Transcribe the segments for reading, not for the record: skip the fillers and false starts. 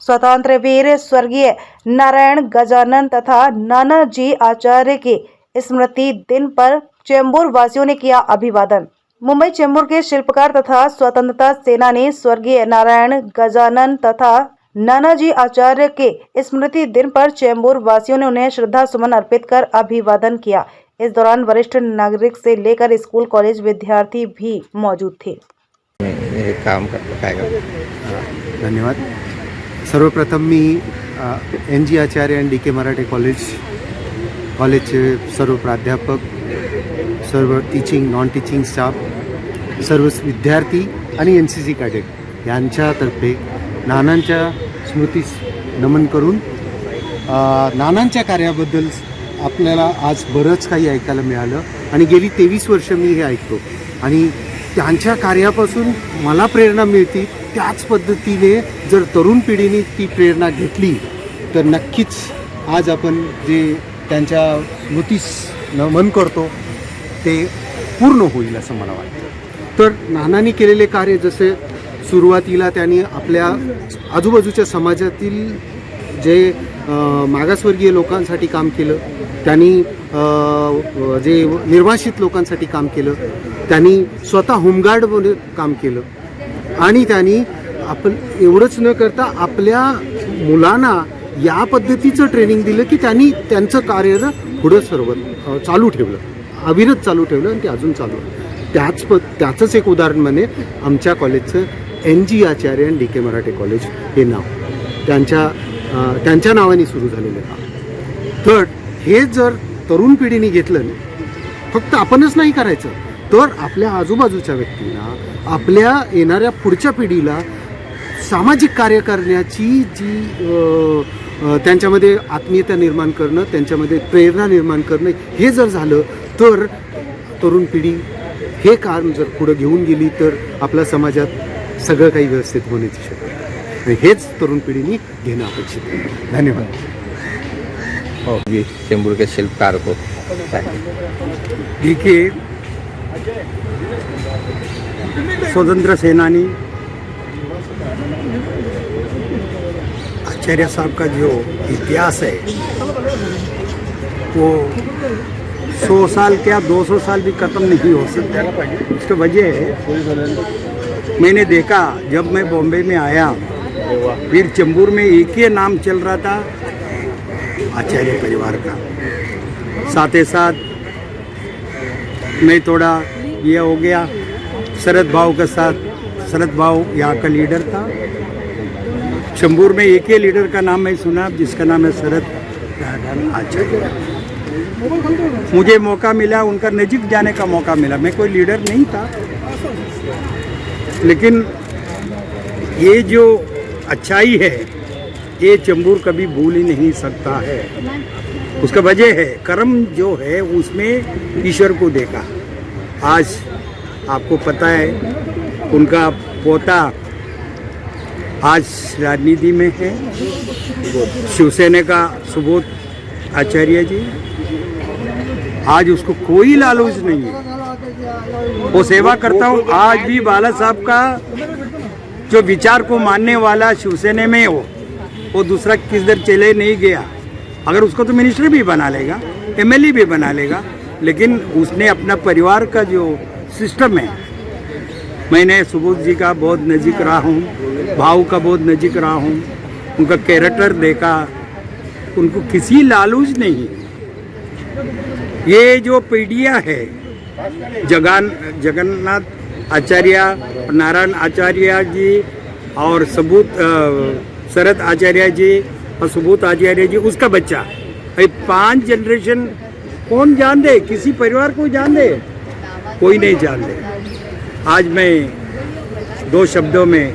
स्वतंत्र वीर स्वर्गीय नारायण गजानन तथा नानाजी आचार्य के स्मृति दिन पर चेंबूर वासियों ने किया अभिवादन। मुंबई चेंबूर के शिल्पकार तथा स्वतंत्रता सेनानी स्वर्गीय नारायण गजानन तथा नानाजी आचार्य के स्मृति दिन पर चेंबूर वासियों ने उन्हें श्रद्धा सुमन अर्पित कर अभिवादन किया। इस दौरान वरिष्ठ नागरिक से लेकर स्कूल कॉलेज विद्यार्थी भी मौजूद थे। काम काय धन्यवाद। सर्वप्रथम मी NG आचार्य आणि DK मराठे कॉलेजचे सर्व प्राध्यापक, सर्व टीचिंग नॉन टीचिंग स्टाफ, सर्व विद्यार्थी आणि NCC कॅडेट यांच्यातर्फे नानांच्या स्मृतीस नमन करून नानांच्या कार्याबद्दल आपल्याला आज बरंच काही ऐकायला मिळालं आणि गेली 23 वर्ष मी हे ऐकतो आणि त्यांच्या कार्यापासून मला प्रेरणा मिळते। त्याच पद्धतीने जर तरुण पिढीने ती प्रेरणा घेतली तर नक्कीच आज आपण जे त्यांच्या स्मृतीस नमन करतो ते पूर्ण होईल असं मला वाटतं। तर नानांनी केलेले कार्य जसे सुरुवातीला त्यांनी आपल्या आजूबाजूच्या समाजातील जे मागासवर्गीय लोकांसाठी काम केलं, त्यांनी जे निर्वासित लोकांसाठी काम केलं, त्यांनी स्वतः होमगार्डमध्ये काम केलं आणि त्यांनी आपण एवढंच न करता आपल्या मुलांना या पद्धतीचं ट्रेनिंग दिलं की त्यांनी त्यांचं कार्य पुढं सर्व चालू ठेवलं, अविरत चालू ठेवलं आणि ते अजून चालू आहे। त्याचंच एक उदाहरण म्हणजे आमच्या कॉलेजचं NG आचार्य आणि DK मराठे कॉलेज हे नाव त्यांच्या नावाने सुरू झालेलं काम। तर हे जर तरुण पिढीने घेतलं, फक्त आपणच नाही करायचं तर आपल्या आजूबाजूच्या व्यक्तींना, आपल्या येणाऱ्या पुढच्या पिढीला सामाजिक कार्य करण्याची जी त्यांच्यामध्ये आत्मीयता निर्माण करणं, त्यांच्यामध्ये प्रेरणा निर्माण करणं हे जर झालं तर तरुण पिढी हे काम जर पुढं घेऊन गेली तर आपल्या समाजात सगळं काही व्यवस्थित होण्याची शक्यता आणि हेच तरुण पिढीने घेणं अपेक्षित आहे। धन्यवाद। हो, चेंबूर के शिल्पकार को देखिए, स्वतंत्र सेनानी आचार्य साहब का जो इतिहास है वो 100 साल क्या 200 साल भी ख़त्म नहीं हो सकता। उसकी वजह है मैंने देखा जब मैं बॉम्बे में आया, फिर चेंबूर में एक ही नाम चल रहा था आचार्य परिवार का। साथ ही साथ मैं थोड़ा ये हो गया शरद भाव के साथ। शरद भाव यहाँ का लीडर था। चेंबूर में एक ही लीडर का नाम मैं सुना जिसका नाम है शरद आचार्य। मुझे मौका मिला, उनका नज़दीक जाने का मौका मिला। मैं कोई लीडर नहीं था, लेकिन ये जो अच्छाई है ये चेंबूर कभी भूल ही नहीं सकता है। उसका वजह है कर्म जो है उसमें ईश्वर को देखा। आज आपको पता है उनका पोता आज राजनीति में है, शिवसेना का सुबोध आचार्य जी। आज उसको कोई लालच नहीं है, वो सेवा करता हूँ। आज भी बाला साहब का जो विचार को मानने वाला शिवसेना में हो, वो दूसरा किधर चले नहीं गया। अगर उसको तो मिनिस्टर भी बना लेगा, MLA भी बना लेगा, लेकिन उसने अपना परिवार का जो सिस्टम है, मैंने सुबोध जी का बहुत नज़दीक रहा हूँ, भाव का बहुत नज़दीक रहा हूँ, उनका कैरेक्टर देखा, उनको किसी लालच नहीं। ये जो पीढ़ियाँ है जगन्नाथ आचार्य, नारायण आचार्य जी और शरद आचार्य जी और सुबोध आचार्य जी, उसका बच्चा, ये 5 जनरेशन कौन जान दे? किसी परिवार को जान दे? कोई नहीं जान दे। आज मैं 2 शब्दों में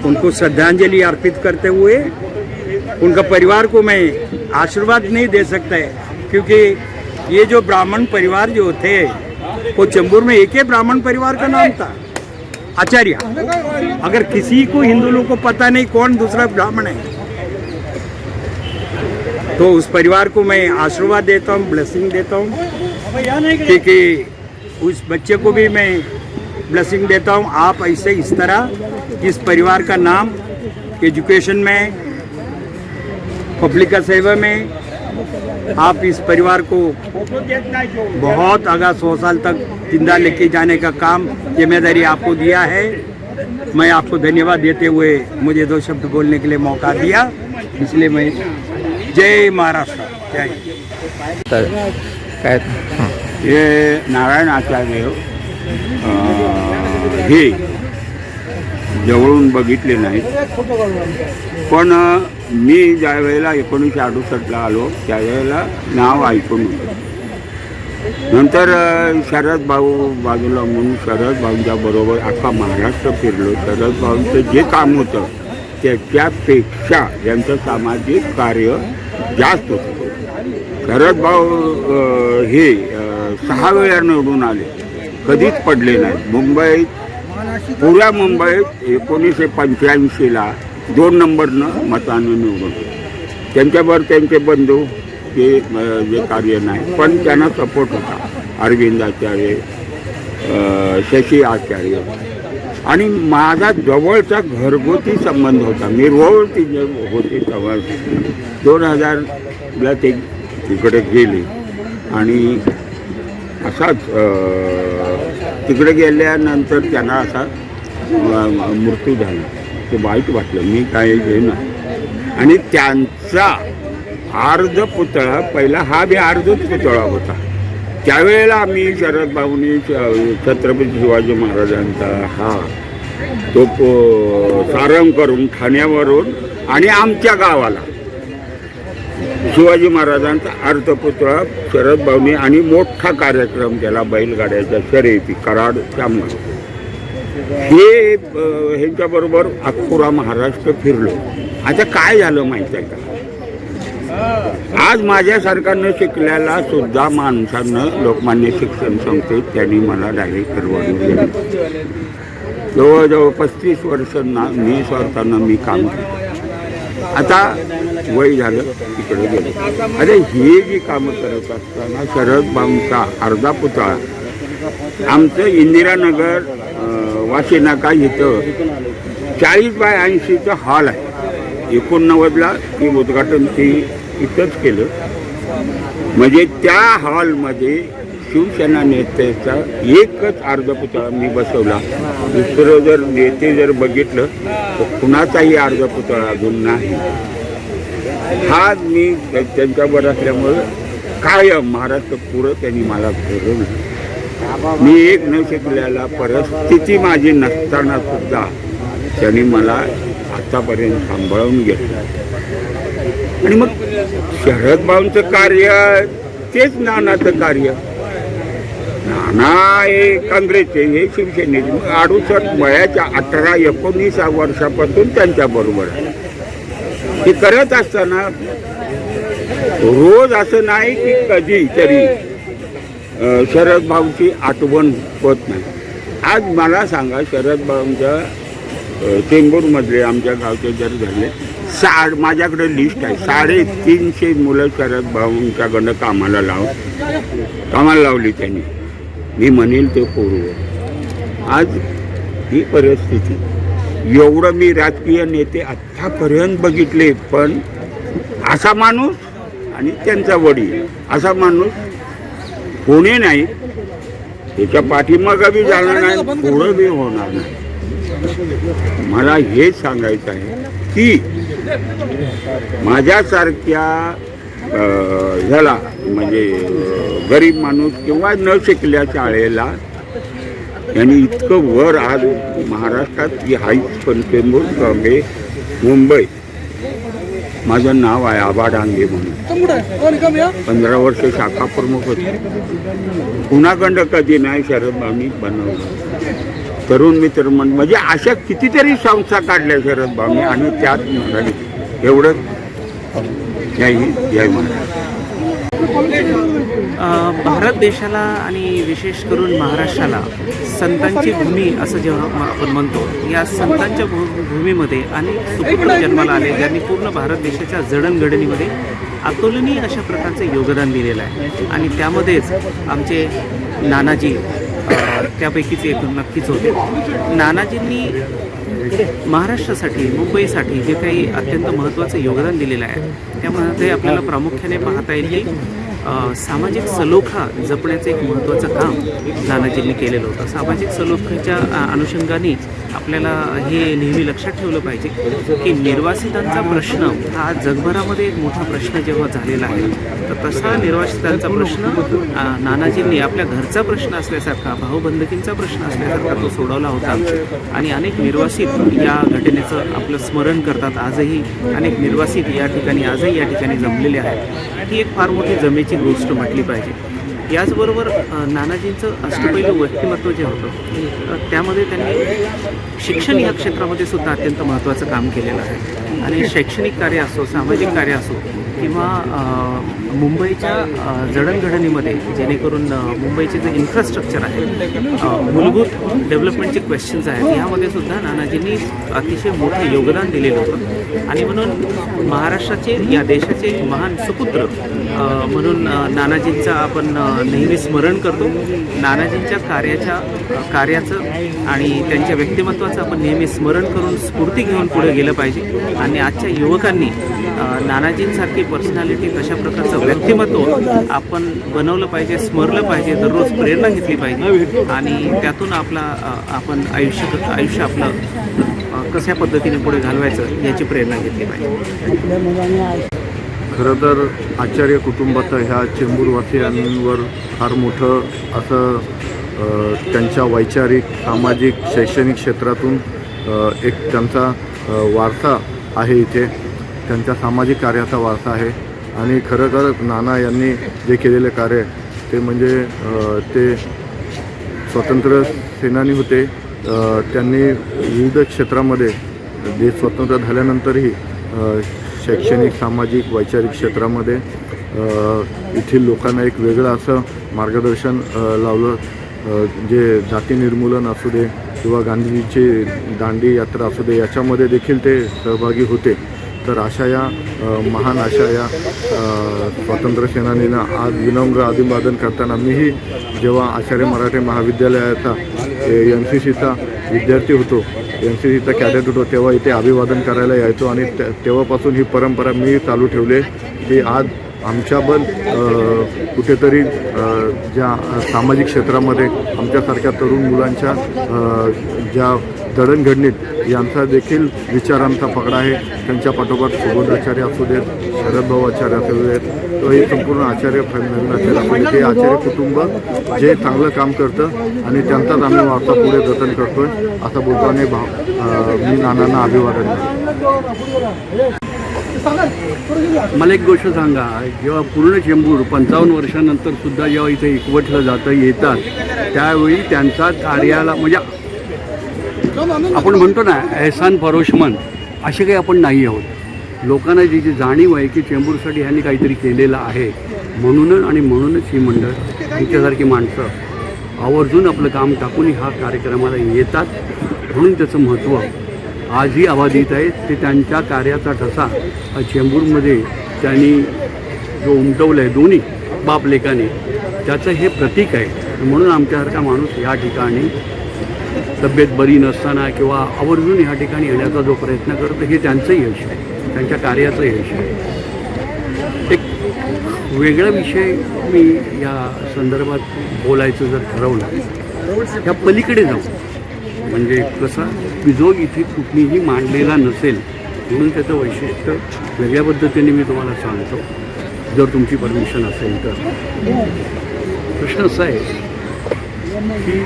उनको श्रद्धांजलि अर्पित करते हुए उनका परिवार को मैं आशीर्वाद नहीं दे सकता है, क्योंकि ये जो ब्राह्मण परिवार जो थे वो चेंबूर में एक ही ब्राह्मण परिवार का नाम था आचार्य। अगर किसी को हिंदू लोगों को पता नहीं कौन दूसरा ब्राह्मण है, तो उस परिवार को मैं आशीर्वाद देता हूँ, ब्लेसिंग देता हूँ, क्योंकि उस बच्चे को भी मैं ब्लेसिंग देता हूँ। आप ऐसे इस तरह इस परिवार का नाम एजुकेशन में पब्लिक का सेवा में आप इस परिवार को बहुत आगा 100 साल तक जिंदा लेके जाने का काम जिम्मेदारी आपको दिया है। मैं आपको धन्यवाद देते हुए मुझे 2 शब्द बोलने के लिए मौका दिया, इसलिए मैं जय महाराष्ट्र जय हिंद। तर काय हे नारायण आचार्य हे जवळून बघितले नाहीत, पण मी ज्या वेळेला 1968ला आलो त्यावेळेला नाव ऐकून होतं. नंतर शरद भाऊ बाजूला म्हणून शरद भाऊंच्या बरोबर अख्खा महाराष्ट्र फिरलो. शरद भाऊंचं जे काम होतं त्याच्यापेक्षा यांचं सामाजिक कार्य जास्त होतं. शरद भाऊ हे 6 वेळा निवडून आले, कधीच पडले नाहीत. मुंबईत पुऱ्या मुंबईत 1985ला 2 नंबरनं मतानं निवडून. त्यांच्यावर त्यांचे बंधू ते जे कार्य नाही, पण त्यांना सपोर्ट होता. अरविंद आचार्य, शशी आचार्य आणि माझा जवळचा घरगुती संबंध होता. मी रोज तिथे होते तेव्हा 2000ला ते तिकडे गेले आणि असाच तिकडे गेल्यानंतर त्यांना असा मृत्यू झाला. ते वाईट वाटलं, मी काय घेईना. आणि त्यांचा अर्ध पुतळा, पहिला हा बी अर्धच पुतळा होता. त्यावेळेला आम्ही शरद भाऊनी छत्रपती शिवाजी महाराजांचा हा तो सारंग करून ठाण्यावरून आणि आमच्या गावाला शिवाजी महाराजांचा अर्धपुतळा शरद भाऊनी आणि मोठा कार्यक्रम केला बैलगाड्याच्या शर्यती कराड त्यामुळे. हे ह्यांच्याबरोबर अख्खुरा महाराष्ट्र फिरलो. आता काय झालं माहिती आहे का, आज माझ्यासारखा न शिकलेला सुद्धा माणसानं लोकमान्य शिक्षण संस्थेत त्यांनी मला डायरेक्ट करवडून दिलं. जवळजवळ 35 वर्षांना मी स्वतःनं मी काम केलं. आता वय झालं, तिकडे गेलो. अरे हे जी कामं करत असताना शरद भाऊंचा अर्धा पुतळा आमचं इंदिरानगर वाशीनाका इथं 40 बाय 80चं हॉल आहे. 89ला ती उद्घाटन ती इथंच केलं. म्हणजे त्या हॉलमध्ये शिवसेना नेत्याचा एकच अर्धपुतळा मी बसवला. दुसरं जर नेते जर बघितलं तर कुणाचाही अर्धपुतळा अजून नाही. हा मी त्यांच्यावर असल्यामुळं कायम महाराष्ट्र पुरं त्यांनी मला फिरवलं. मी एक न शिकलेला, परिस्थिती माझी नसताना सुद्धा त्यांनी मला आतापर्यंत सांभाळून घेतलं. आणि मग शरद भाऊंचं कार्य तेच नानाचं कार्य. नाना हे काँग्रेसचे, हे शिवसेनेचे. 68 वयाच्या 18-19 वर्षापासून त्यांच्याबरोबर आहे. हे करत असताना रोज असं नाही की कधी तरी शरद भाऊंची आठवण होत नाही. आज मला सांगा, शरद भाऊंच्या चेंबूरमधले आमच्या गावचे जर झाले माझ्याकडे लिस्ट आहे. 350 मुलं शरद भाऊंच्याकडं कामाला लावली त्यांनी. मी म्हणेल ते पूर्व. आज ही परिस्थिती. एवढं मी राजकीय नेते आत्तापर्यंत बघितले, पण असा माणूस आणि त्यांचा वडील असा माणूस कोणी नाही. त्याच्या पाठीमागं बी जाणार नाही, पुढं बी होणार नाही. मला हेच सांगायचं आहे की माझ्यासारख्या ह्याला म्हणजे गरीब माणूस किंवा न शिकल्या शाळेला यांनी इतकं वर आज महाराष्ट्रात जी हाईच पण चेंबूर बॉम्बे मुंबई माझं नाव आहे आबा डांगे म्हणून. 15 वर्ष शाखा प्रमुख होते. कुणाकडं कधी नाही शरद भाऊंनी बनवलं. तरुण मित्र म्हणजे अशा कितीतरी संस्था काढल्या शरद भाऊंनी आणि त्यात म्हणाले. एवढं. जय हिंद, जय महाराष्ट्र. भारत देशाला आणि विशेष करून महाराष्ट्राला संतांची भूमी असं जेव्हा आपण म्हणतो, या संतांच्या भूमीमध्ये अनेक सुपुत्र जन्माला आले, ज्यांनी पूर्ण भारत देशाच्या जडणघडणीमध्ये अतुलनीय अशा प्रकारचे योगदान दिलेलं आहे. आणि त्यामध्येच आमचे नानाजी त्यापैकीच एक नक्कीच होते. नानाजींनी महाराष्ट्रासाठी, मुंबईसाठी जे काही अत्यंत महत्त्वाचं योगदान दिलेलं आहे त्यामध्ये आपल्याला प्रामुख्याने पाहता येईल की सामाजिक सलोखा जपण्याचं एक महत्त्वाचं काम नानाजींनी केलेलं होतं. सामाजिक सलोख्याच्या अनुषंगाने आपल्याला हे नेहमी लक्षात ठेवलं पाहिजे की निर्वासितांचा प्रश्न हा जगभरामध्ये एक मोठा प्रश्न जेव्हा झालेला आहे तर तसा निर्वासितांचा प्रश्न नानाजींनी आपल्या घरचा प्रश्न असल्यासारखा, भाऊबंधकींचा प्रश्न असल्यासारखा तो सोडवला होता. आणि अनेक निर्वासित या घटनेचं आपलं स्मरण करतात. आजही अनेक निर्वासित या ठिकाणी आजही या ठिकाणी जमलेले आहेत. ही एक फार मोठी जमेची गोष्ट म्हटली पाहिजे. याचबरोबर नानाजींचं अष्टपैलू व्यक्तिमत्व जे होतं त्यामध्ये त्यांनी शिक्षण या क्षेत्रामध्ये सुद्धा अत्यंत महत्त्वाचं काम केलेलं आहे. आणि शैक्षणिक कार्य असो, सामाजिक कार्य असो किंवा मुंबईच्या जडणघडणीमध्ये जेणेकरून मुंबईचे जे इन्फ्रास्ट्रक्चर आहे, मूलभूत डेव्हलपमेंटचे क्वेश्चन्स आहेत, यामध्ये सुद्धा नानाजींनी अतिशय मोठं योगदान दिलेलं होतं. आणि म्हणून महाराष्ट्राचे, या देशाचे महान सुपुत्र म्हणून नानाजींचं आपण नेहमी स्मरण करतो. नानाजींच्या कार्याचं आणि त्यांच्या व्यक्तिमत्वाचं आपण नेहमी स्मरण करून स्फूर्ती घेऊन पुढे गेलं पाहिजे. आणि आजच्या युवकांनी नानाजींसारखी पर्सनॅलिटी, तशा प्रकारचं व्यक्तिमत्व आपण बनवलं पाहिजे, स्मरलं पाहिजे, दररोज प्रेरणा घेतली पाहिजे आणि त्यातून आपण आयुष्य आपलं कशा पद्धतीने पुढे घालवायचं याची प्रेरणा घेतली पाहिजे. खरं तर आचार्य कुटुंबाचं ह्या चेंबूरवासियांवर फार मोठं असं त्यांच्या वैचारिक, सामाजिक, शैक्षणिक क्षेत्रातून एक त्यांचा वारसा आहे. इथे त्यांच्या सामाजिक कार्याचा वारसा आहे. आणि खरं नाना यांनी जे केलेले कार्य ते म्हणजे ते स्वतंत्र सेनानी होते. त्यांनी विविध क्षेत्रामध्ये देश स्वतंत्र झाल्यानंतरही शैक्षणिक, सामाजिक, वैचारिक क्षेत्रामध्ये येथील लोकांना एक वेगळं असं मार्गदर्शन लावलं. जे जाती निर्मूलन असू दे किंवा गांधीजीची दांडी यात्रा असू दे, याच्यामध्ये देखील ते सहभागी होते. तर अशा या महान अशा या स्वातंत्र्य सेनानींना आज विनम्र अभिवादन करताना मीही जेव्हा आचार्य मराठे महाविद्यालयाचा NCCचा विद्यार्थी होतो, NCCचा कॅडेट होतो, तेव्हा इथे अभिवादन करायला यायचो. आणि तेव्हापासून ही परंपरा मी चालू ठेवली की आज आमच्या पण कुठेतरी ज्या सामाजिक क्षेत्रामध्ये आमच्यासारख्या तरुण मुलांच्या ज्या जडणघडणीत यांचा देखील विचारांचा पगडा आहे. त्यांच्या पाठोपाठ सुबोधाचार्य असू देत, शरदभाऊ आचार्य असू देत, तो हे संपूर्ण आचार्य नवीन आचार्य असू देत, हे आचार्य कुटुंब जे चांगलं काम करतं आणि त्यांचाच आम्ही वारसा पुढे जतन करतोय असं बोलताना मी नानांना अभिवादन करतो. मला एक गोष्ट सांगा, जेव्हा पूर्ण चेंबूर 55 वर्षानंतर सुद्धा जेव्हा इथे एकवटलं जातं येतात त्यावेळी त्यांचा कार्याला म्हणजे आपण म्हणतो ना एहसान फरोशमंद असे काही आपण नाही आहोत. लोकांना जी जाणीव आहे की चेंबूरसाठी ह्यांनी काहीतरी केलेलं आहे म्हणूनच ही मंडळ, तुमच्यासारखी माणसं आवर्जून आपलं काम टाकून ह्या कार्यक्रमाला येतात. म्हणून त्याचं महत्त्व आजही अबाधित आहे. ते त्यांच्या कार्याचा ठसा चेंबूरमध्ये त्यांनी जो उमटवला आहे दोन्ही बाप लेकाने, त्याचं हे प्रतीक आहे. म्हणून आमच्यासारखा माणूस या ठिकाणी तब्येत बरी नसताना किंवा आवर्जून ह्या ठिकाणी येण्याचा जो प्रयत्न करतो हे त्यांचं यश आहे, त्यांच्या कार्याचं यश आहे. एक वेगळा विषय मी या संदर्भात बोलायचं जर ठरवलं, त्या पलीकडे जाऊ म्हणजे कसा जो इथे कुठलीही मांडलेला नसेल म्हणून त्याचं वैशिष्ट्य वेगळ्या पद्धतीने मी तुम्हाला सांगतो, जर तुमची परमिशन असेल तर. प्रश्न असा आहे की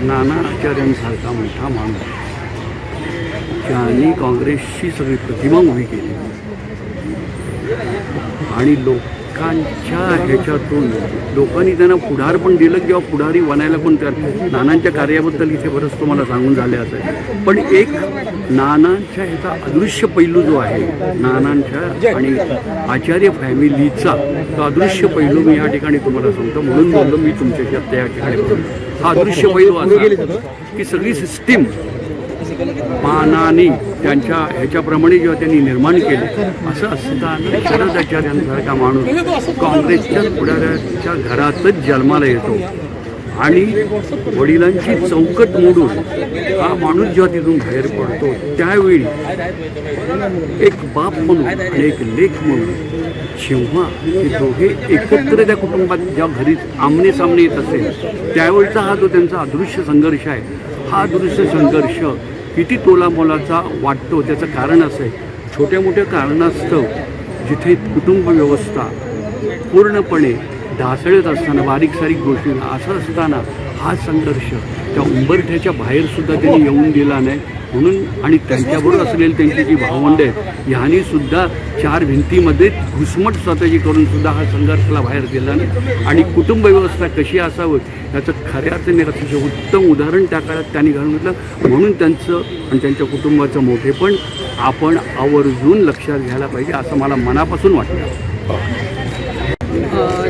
नाना आचार्यांसारखा मोठा माणूस ज्यांनी काँग्रेसची सगळी प्रतिमा उभी केली आणि लोकांच्या ह्याच्यातून लोकांनी त्यांना पुढार पण दिलं, किंवा पुढारी बनायला पण त्या नानांच्या कार्याबद्दल इथे बरंच तुम्हाला सांगून झाले असेल. पण एक नानांच्या ह्याचा अदृश्य पैलू जो आहे, नानांच्या आणि आचार्य फॅमिलीचा तो अदृश्य पैलू मी या ठिकाणी तुम्हाला सांगतो. म्हणून बोललो मी तुमच्याशी आता या ठिकाणी. हा अदृश्य पैलू असा की सगळी सिस्टीम मानाने त्यांच्या ह्याच्याप्रमाणे जेव्हा त्यांनी निर्माण केले, असं असताना शरदाचार्यांसारखा माणूस काँग्रेसच्या पुढाऱ्याच्या घरातच जन्माला येतो आणि वडिलांची चौकट मोडून हा माणूस जेव्हा तिथून बाहेर पडतो त्यावेळी एक बाप म्हणून आणि एक लेक म्हणून जेव्हा हे दोघे एकत्र त्या कुटुंबात जेव्हा घरी आमने सामने येत असेल त्यावेळचा हा जो त्यांचा अदृश्य संघर्ष आहे, हा अदृश्य संघर्ष किती तोलामोलाचा वाटतो त्याचं कारण असं आहे, छोट्या मोठ्या कारणास्तव जिथे कुटुंब व्यवस्था पूर्णपणे ढासळत असताना बारीक सारीक गोष्टींना असं असताना हा संघर्ष त्या उंबरठ्याच्या बाहेरसुद्धा त्यांनी येऊन दिला नाही म्हणून आणि त्यांच्याबरोबर असलेली त्यांची जी भावंड आहेत ह्यांनी सुद्धा चार भिंतीमध्ये घुसमट स्वतःची करून सुद्धा हा संघर्षाला बाहेर गेला नाही आणि कुटुंब व्यवस्था कशी असावं याचं खऱ्या अर्थाने अतिशय उत्तम उदाहरण त्या काळात त्यांनी घालून घेतलं म्हणून त्यांचं आणि त्यांच्या कुटुंबाचं मोठेपण आपण आवर्जून लक्षात घ्यायला पाहिजे असं मला मनापासून वाटतं.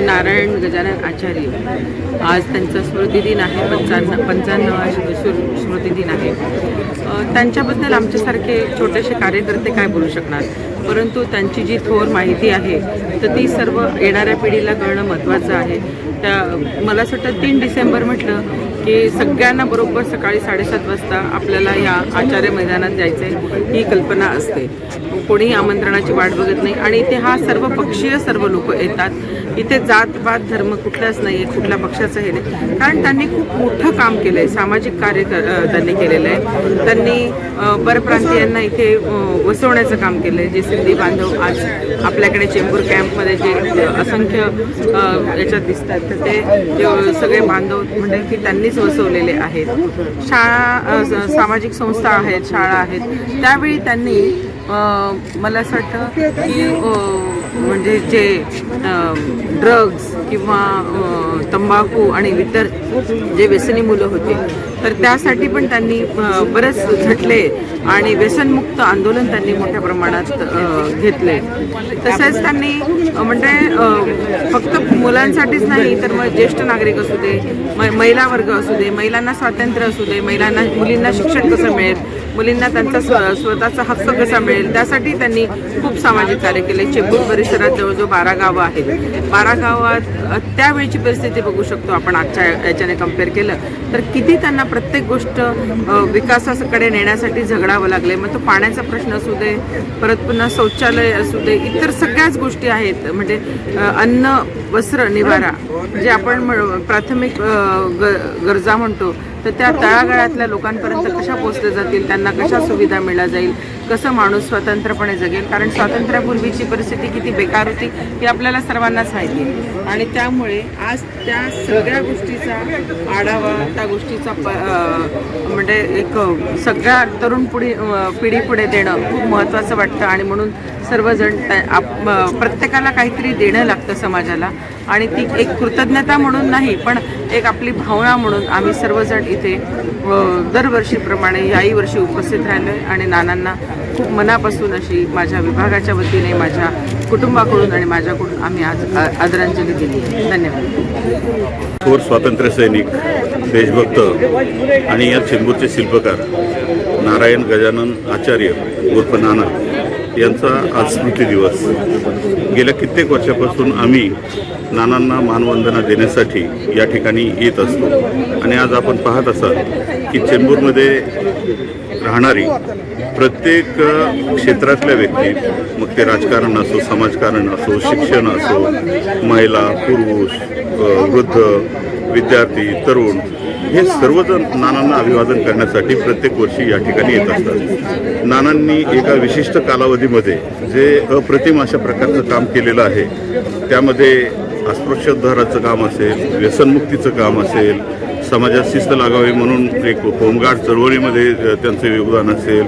नारायण गजानन आचार्य आज त्यांचा स्मृतिदिन आहे, 55वा स्मृतिदिन आहे. त्यांच्याबद्दल आमच्यासारखे छोटेसे कार्यकर्ते काय बोलू शकणार, परंतु त्यांची जी थोर माहिती आहे तर ती सर्व येणाऱ्या पिढीला कळणं महत्त्वाचं आहे. मला असं वाटतं 3 डिसेंबर म्हटलं की सगळ्यांना बरोबर सकाळी 7:30 वाजता आपल्याला या आचार्य मैदानात जायचं आहे ही कल्पना असते. कोणीही आमंत्रणाची वाट बघत नाही आणि इथे हा सर्व पक्षीय सर्व लोक येतात. इथे जात-पात धर्म कुठलाच नाही आहे, कुठल्या पक्षाचं हे नाही, कारण त्यांनी खूप मोठं काम केलं आहे, सामाजिक कार्य त्यांनी केलेलं आहे. त्यांनी परप्रांतीयांना इथे वसवण्याचं काम केलं आहे. जे सिंधी बांधव आज आपल्याकडे चेंबूर कॅम्पमध्ये जे असंख्य याच्यात दिसतात तर ते सगळे बांधव म्हणजे की त्यांनीच वसवलेले आहेत. शाळा सामाजिक संस्था आहेत, शाळा आहेत, त्यावेळी त्यांनी मला असं वाटतं की म्हणजे जे ड्रग्ज किंवा तंबाखू आणि इतर जे व्यसनी मुलं होते तर त्यासाठी पण त्यांनी बरेच झटले आणि व्यसनमुक्त आंदोलन त्यांनी मोठ्या प्रमाणात घेतले. तसेच त्यांनी म्हणजे फक्त मुलांसाठीच नाही तर मग ज्येष्ठ नागरिक असू दे, महिला वर्ग असू दे, महिलांना स्वातंत्र्य असू दे, मुलींना शिक्षण कसं मिळेल, मुलींना त्यांचा स्वतःचा हक्क कसा मिळेल त्यासाठी त्यांनी खूप सामाजिक कार्य केले. चेंबूर परिसरात जवळजवळ 12 गावं आहेत. 12 गावात त्यावेळची परिस्थिती बघू शकतो आपण आजच्या याच्याने कम्पेअर केलं तर किती त्यांना प्रत्येक गोष्ट विकासाकडे नेण्यासाठी झगडावं लागले. मग तो पाण्याचा प्रश्न असू दे, परत पुन्हा शौचालय असू दे, इतर सगळ्याच गोष्टी आहेत. म्हणजे अन्न, वस्त्र, निवारा जे आपण प्राथमिक गरजा म्हणतो तर त्या तळागाळातल्या लोकांपर्यंत कशा पोचल्या जातील, त्यांना कशा सुविधा मिळाल्या जाईल, कसं माणूस स्वतंत्रपणे जगेल. कारण स्वातंत्र्यापूर्वीची परिस्थिती किती बेकार होती ही आपल्याला सर्वांनाच माहिती आहे आणि त्यामुळे आज त्या सगळ्या गोष्टीचा आढावा, त्या गोष्टीचा म्हणजे एक सगळ्या तरुण पिढी पुढे देणं खूप महत्त्वाचं वाटतं आणि म्हणून सर्वजण प्रत्येकाला काहीतरी देणं लागतं समाजाला आणि ती एक कृतज्ञता म्हणून नाही पण एक आपली भावना म्हणून आम्ही सर्वजण इथे दरवर्षीप्रमाणे याही वर्षी उपस्थित राहिलो आहे आणि नानांना खूप मनापासून अशी माझ्या विभागाच्या वतीने, माझ्या कुटुंबाकडून आणि माझ्याकडून आम्ही आज आदरांजली दिली आहे. धन्यवाद. थोर स्वातंत्र्य सैनिक, देशभक्त आणि या चेंबूरचे शिल्पकार नारायण गजानन आचार्य उर्फ नाना यांचा आज स्मृती दिवस. गेल्या कित्येक वर्षापासून आम्ही नानांना मानवंदना देण्यासाठी या ठिकाणी येत असतो आणि आज आपण पाहत असाल की चेंबूरमध्ये राहणारी प्रत्येक क्षेत्रातल्या व्यक्ती, मग ते राजकारण असो, समाजकारण असो, शिक्षण असो, महिला, पुरुष, वृद्ध, विद्यार्थी, तरुण, हे सर्वजण नानांना अभिवादन करण्यासाठी प्रत्येक वर्षी या ठिकाणी येत असतात. नानांनी एका विशिष्ट कालावधीमध्ये जे अप्रतिम अशा प्रकारचं काम केलेलं आहे, त्यामध्ये अस्पृश्योद्धाराचं काम असेल, व्यसनमुक्तीचं काम असेल, समाजात शिस्त लागावी म्हणून एक होमगार्ड चळवळीमध्ये त्यांचं योगदान असेल,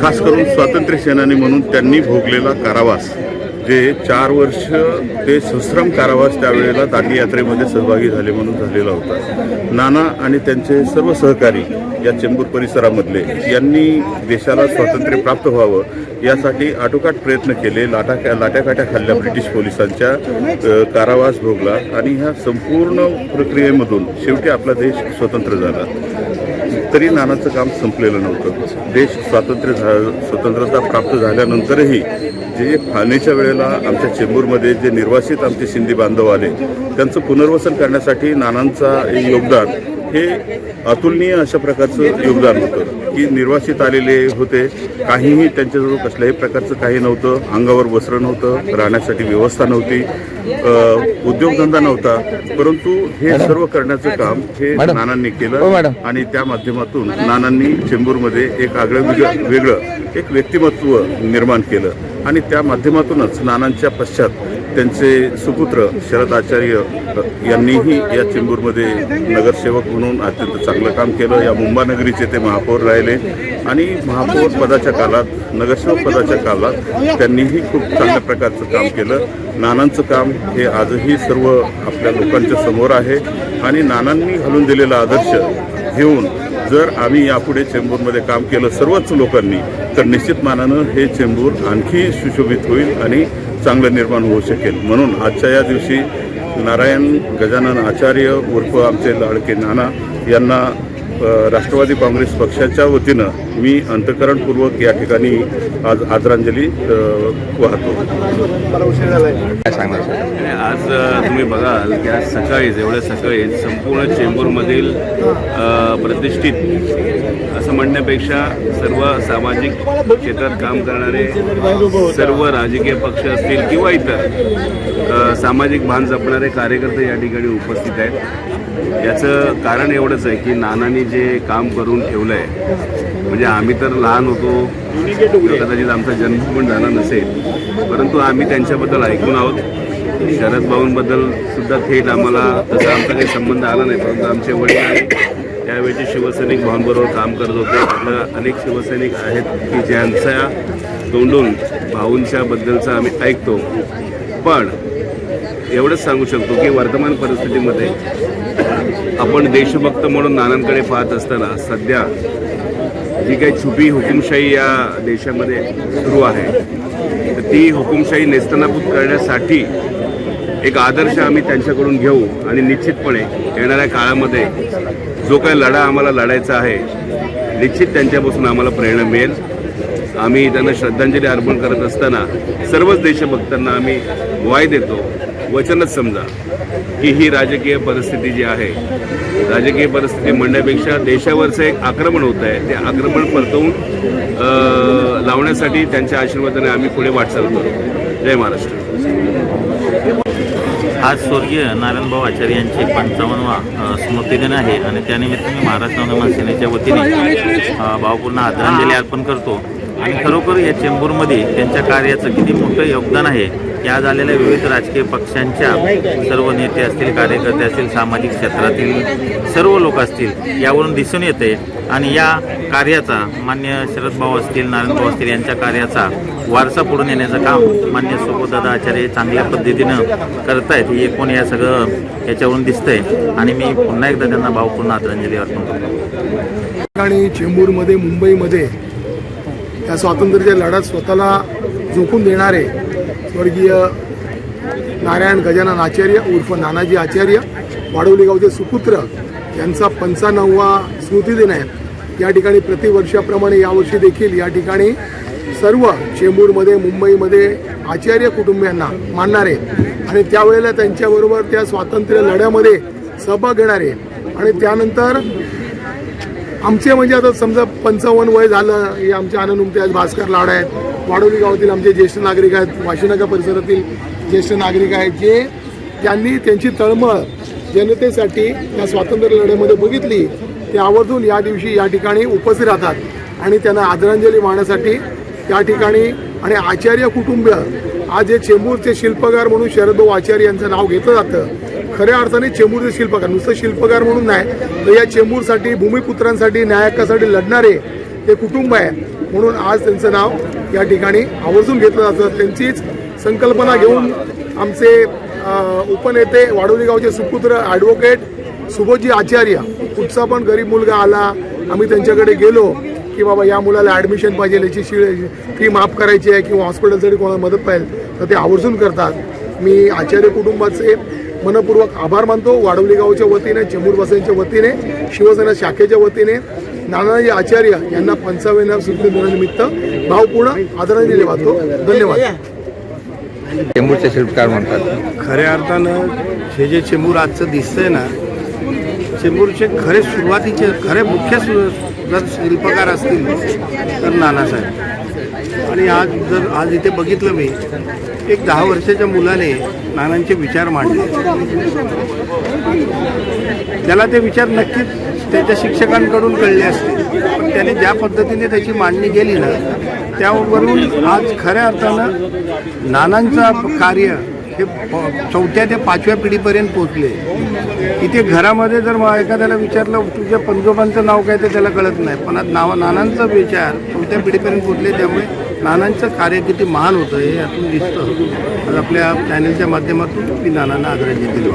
खास करून स्वातंत्र्य सेनानी म्हणून त्यांनी भोगलेला कारावास, जे 4 वर्ष ते सश्रम कारावास त्यावेळेला दांडी यात्रेमध्ये सहभागी झाले म्हणून झालेला होता. नाना आणि त्यांचे सर्व सहकारी या चेंबूर परिसरामधले यांनी देशाला स्वातंत्र्य प्राप्त व्हावं यासाठी आटोकाट प्रयत्न केले. लाट्याकाट्या खाल्ल्या ब्रिटिश पोलिसांच्या, कारावास भोगला आणि ह्या संपूर्ण प्रक्रियेमधून शेवटी आपला देश स्वतंत्र झाला. तरी नानाचं काम संपलेलं नव्हतं. देश स्वतंत्रता प्राप्त झाल्यानंतरही जे फाळणीच्या वेळेला आमच्या चेंबूरमध्ये जे निर्वासित आमचे सिंधी बांधव आले त्यांचं पुनर्वसन करण्यासाठी नानांचा योगदान हे अतुलनीय अशा प्रकारचं योगदान होतं की निर्वासित आलेले होते, काहीही त्यांच्याजवळ कसल्याही प्रकारचं काही नव्हतं, अंगावर वस्त्र नव्हतं, राहण्यासाठी व्यवस्था नव्हती, उद्योगधंदा नव्हता, परंतु हे सर्व करण्याचं काम हे नानांनी केलं आणि त्या माध्यमातून नानांनी चेंबूरमध्ये एक आगळं वेगळं एक व्यक्तिमत्व निर्माण केलं आणि त्या माध्यमातूनच नानांच्या पश्चात त्यांचे सुपुत्र शरद आचार्य यांनीही या चेंबूरमध्ये नगरसेवक म्हणून अत्यंत चांगलं काम केलं. या मुंबई नगरीचे ते महापौर राहिले आणि महापौर पदाच्या काळात, नगरसेवक पदाच्या काळात त्यांनीही खूप चांगल्या प्रकारचं काम केलं. नानांचं काम हे आजही सर्व आपल्या लोकांच्या समोर आहे आणि नानांनी घालून दिलेला आदर्श घेऊन जर आम्ही यापुढे चेंबूरमध्ये काम केलं सर्वच लोकांनी तर निश्चित मानानं हे चेंबूर आणखी सुशोभित होईल आणि चांगलं निर्माण होऊ शकेल. म्हणून आजच्या या दिवशी नारायण गजानन आचार्य उर्फ आमचे लाडके नाना यांना राष्ट्रवादी काँग्रेस पक्षाच्या वतीनं मी अंतःकरणपूर्वक या ठिकाणी आज आदरांजली वाहतो. काय सांगणार सर? आज तुम्ही बघाल की आज सकाळीच एवढ्या सकाळी संपूर्ण चेंबूरमधील प्रतिष्ठित असं म्हणण्यापेक्षा सर्व सामाजिक क्षेत्रात काम करणारे सर्व राजकीय पक्ष असतील किंवा इतर सामाजिक भान जपणारे कार्यकर्ते या ठिकाणी उपस्थित आहेत. याचं कारण एवढंच आहे की नानांनी जे काम करून ठेवलं आहे, म्हणजे आम्ही तर लहान होतो, कदाचित आमचा जन्म पण झाला नसेल, परंतु आम्ही त्यांच्याबद्दल ऐकून आहोत. शरद भाऊंबद्दल सुद्धा थेट आम्हाला तसा आमचा काही संबंध आला नाही, परंतु आमचे वडील त्यावेळेचे शिवसैनिक भाऊंबरोबर काम करत होते. आपलं अनेक शिवसैनिक आहेत की ज्यांच्या तोंडून भाऊंच्या बद्दलचं आम्ही ऐकतो. पण एवढंच सांगू शकतो की वर्तमान परिस्थितीमध्ये आपण देशभक्त म्हणून नानांकडे पाहत असताना सध्या जी काही छुपी हुकुमशाही या देशामध्ये सुरू आहे तर ती हुकुमशाही नेस्तनाबूत करण्यासाठी एक आदर्श आम्ही त्यांच्याकडून घेऊ आणि निश्चितपणे येणाऱ्या काळामध्ये जो काही लढा आम्हाला लढायचा आहे निश्चित त्यांच्यापासून आम्हाला प्रेरणा मिळेल. आम्ही त्यांना श्रद्धांजली अर्पण करत असताना सर्वच देशभक्तांना आम्ही ग्वाही देतो, वचनच समजा की ही राजकीय परिस्थिती जी आहे, राजकीय परिस्थिती म्हणण्यापेक्षा देशावरचं एक आक्रमण होत आहे, ते आक्रमण परतवून लावण्यासाठी त्यांच्या आशीर्वादाने आम्ही पुढे वाटचाल करू. जय महाराष्ट्र. आज स्वर्गीय नारायणभाऊ आचार्य यांचे 55वा स्मृतिदिन आहे आणि त्यानिमित्ताने महाराष्ट्र नवनिर्माण सेनेच्या वतीने भावपूर्ण आदरांजली अर्पण करतो. आणि खरोखर या चेंबूरमध्ये त्यांच्या कार्याचं किती मोठं योगदान आहे या झालेल्या विविध राजकीय पक्षांच्या सर्व नेते असतील, कार्यकर्ते असतील, सामाजिक क्षेत्रातील सर्व लोक असतील यावरून दिसून येते. आणि या कार्याचा मान्य शरदभाऊ असतील, नारायणभाऊ असतील यांच्या कार्याचा वारसा पुढे नेण्याचं काम मान्य सुबोधदादा आचार्य चांगल्या पद्धतीनं करत आहेत. हे एकूण या सगळं याच्यावरून दिसतंय आणि मी पुन्हा एकदा त्यांना भावपूर्ण आदरांजली अर्पण करतो. आणि चेंबूरमध्ये, मुंबईमध्ये या स्वातंत्र्याच्या लढ्यात स्वतःला झोकून देणारे स्वर्गीय नारायण गजानन आचार्य उर्फ नानाजी आचार्य, वाडवली गावचे सुपुत्र यांचा 55वा स्मृतिदिन आहे. या ठिकाणी प्रतिवर्षाप्रमाणे यावर्षी देखील या ठिकाणी सर्व चेंबूरमध्ये, मुंबईमध्ये आचार्य कुटुंबियांना मानणारे आणि त्यावेळेला त्यांच्याबरोबर त्या स्वातंत्र्य लढ्यामध्ये सहभाग घेणारे आणि त्यानंतर आमचे म्हणजे आता समजा 55 वय झालं, हे आमचे आनंद मुमताज भास्कर लाड आहेत, वाडोली गावातील आमचे ज्येष्ठ नागरिक आहेत, वाशीनगर परिसरातील ज्येष्ठ नागरिक आहेत, जे त्यांनी त्यांची तळमळ जनतेसाठी या स्वातंत्र्य लढ्यामध्ये बघितली, ते आवर्जून या दिवशी या ठिकाणी उपस्थित राहतात आणि त्यांना आदरांजली वाहण्यासाठी या ठिकाणी. आणि आचार्य कुटुंबीय आज जे चेंबूरचे शिल्पकार म्हणून शरदभाऊ आचार्य यांचं नाव घेतलं जातं, खऱ्या अर्थाने चेंबूरचे शिल्पकार, नुसतं शिल्पकार म्हणून नाही तर या चेंबूरसाठी, भूमिपुत्रांसाठी, न्यायाकासाठी लढणारे ते कुटुंब आहे. म्हणून आज त्यांचं नाव या ठिकाणी आवर्जून घेतलं जातं. त्यांचीच संकल्पना घेऊन आमचे उपनेते, वाडोली गावचे सुपुत्र ॲडव्होकेट सुबोधजी आचार्य, कुठचा पण गरीब मुलगा आला, आम्ही त्यांच्याकडे गेलो की बाबा या मुलाला ॲडमिशन पाहिजे, याची फी माफ करायची आहे किंवा हॉस्पिटलसाठी कोणाला मदत पाहिजे तर ते आवर्जून करतात. मी आचार्य कुटुंबाचे मनपूर्वक आभार मानतो. वाडवली गावच्या वतीने, चेंबूरवासियांच्या वतीने, शिवसेना शाखेच्या वतीने नानाजी आचार्य यांना 55व्या स्मृतिदिनानिमित्त भावपूर्ण आदरांजली वाहतो. धन्यवाद. चेंबूरचे शिल्पकार म्हणतात. खऱ्या अर्थानं हे जे चेंबूर आजचं दिसतंय ना, चेंबूरचे खरे सुरुवातीचे खरे मुख्य जर शिल्पकार असतील तर नानासाहेब. आणि आज इथे बघितलं मी, एक 10 वर्षाच्या मुलाने नानांचे विचार मांडले. त्याला ते विचार नक्कीच त्याच्या शिक्षकांकडून कळले असतील, पण त्याने ज्या पद्धतीने त्याची मांडणी केली ना, त्यावरून आज खऱ्या अर्थानं नानांचा कार्य हे 4थ्या ते 5व्या पिढीपर्यंत पोचले. इथे घरामध्ये जर एखाद्याला विचारलं तुझ्या पंजोबांचं नाव काय, तर त्याला कळत नाही, पण आज नानांचा विचार 4थ्या पिढीपर्यंत पोचले. त्यामुळे नानांचं कार्य किती महान होतं हे यातून दिसतं. आज आपल्या चॅनलच्या माध्यमातून मी नानांना आदरांजली दिली.